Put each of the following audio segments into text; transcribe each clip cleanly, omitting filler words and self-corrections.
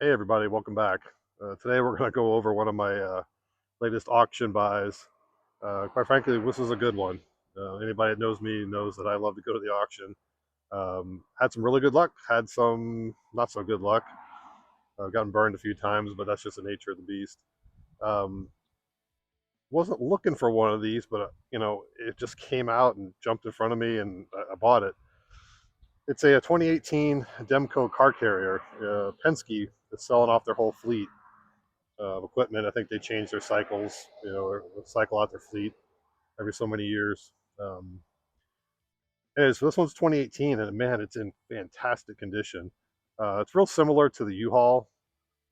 Hey everybody, welcome back. Today we're going to go over one of my latest auction buys. Quite frankly, this is a good one. Anybody that knows me knows that I love to go to the auction. Had some really good luck, had some not so good luck. I've gotten burned a few times, but that's just the nature of the beast. Um, wasn't looking for one of these, but it just came out and jumped in front of me, and I bought it. It's a 2018 Demco car carrier. Penske is selling off their whole fleet of equipment. I think they change their cycles, or cycle out their fleet every so many years. So this one's 2018, and man, it's in fantastic condition. It's real similar to the U-Haul.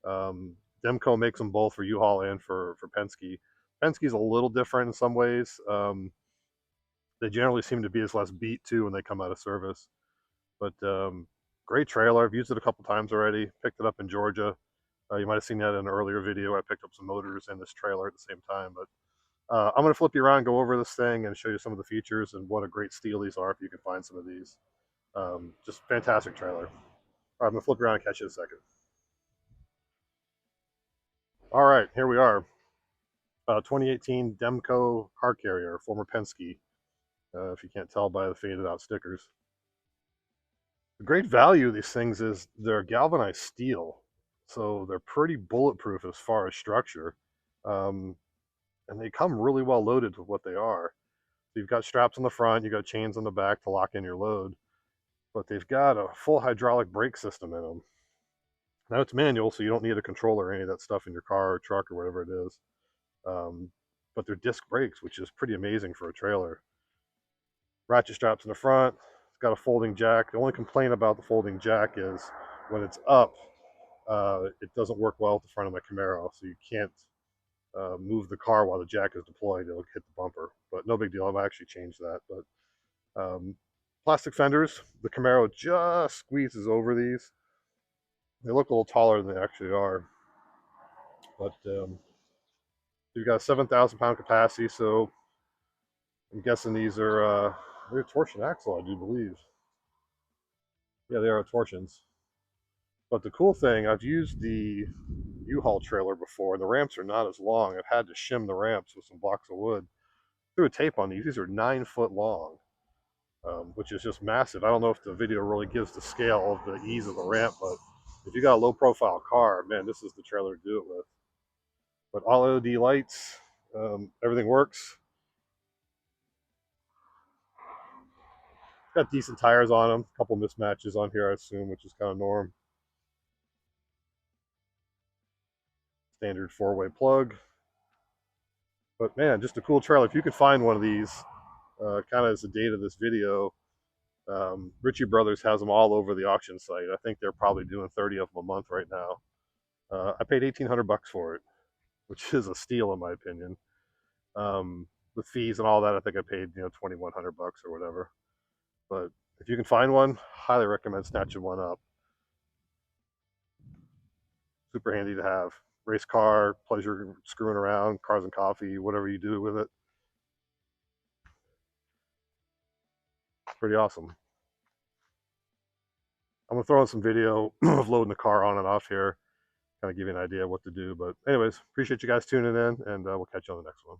Um, Demco makes them both for U-Haul and for Penske. Penske's a little different in some ways. They generally seem to be as less beat too when they come out of service. But great trailer. I've used it a couple times already. Picked it up in Georgia. You might have seen that in an earlier video. I picked up some motors and this trailer at the same time. But I'm going to flip you around, go over this thing, and show you some of the features and what a great steal these are if you can find some of these. Just fantastic trailer. All right, I'm going to flip you around and catch you in a second. All right, here we are. 2018 Demco car carrier, former Penske, if you can't tell by the faded out stickers. The great value of these things is they're galvanized steel, so they're pretty bulletproof as far as structure. Um, and they come really well loaded with what they are. So you've got straps on the front, you've got chains on the back to lock in your load, but they've got a full hydraulic brake system in them. Now it's manual, so you don't need a controller or any of that stuff in your car or truck or whatever it is. Um, but they're disc brakes, which is pretty amazing for a trailer. Ratchet straps in the front. It's got a folding jack. The only complaint about the folding jack is when it's up, it doesn't work well with the front of my Camaro, so you can't move the car while the jack is deployed. It'll hit the bumper, but no big deal. I've actually changed that. But plastic fenders. The Camaro just squeezes over these. They look a little taller than they actually are, but you've got a 7,000 pound capacity, so I'm guessing these are they're torsion axle, I do believe. Yeah, they are torsions. But the cool thing, I've used the U-Haul trailer before, and the ramps are not as long. I've had to shim the ramps with some blocks of wood. Threw a tape on these. These are 9 foot long, which is just massive. I don't know if the video really gives the scale of the ease of the ramp, but if you got a low profile car, man, this is the trailer to do it with. But all LED lights, everything works. Got decent tires on them. A couple mismatches on here, I assume, which is kind of norm. Standard 4-way plug. But man, just a cool trailer. If you could find one of these, kind of as the date of this video, Ritchie Brothers has them all over the auction site. I think they're probably doing 30 of them a month right now. I paid $1,800 for it, which is a steal in my opinion. With fees and all that, I think I paid $2,100 or whatever. But if you can find one, highly recommend snatching one up. Super handy to have. Race car, pleasure screwing around, cars and coffee, whatever you do with it. Pretty awesome. I'm gonna throw in some video of loading the car on and off here, kind of give you an idea of what to do. But anyways, appreciate you guys tuning in, and we'll catch you on the next one.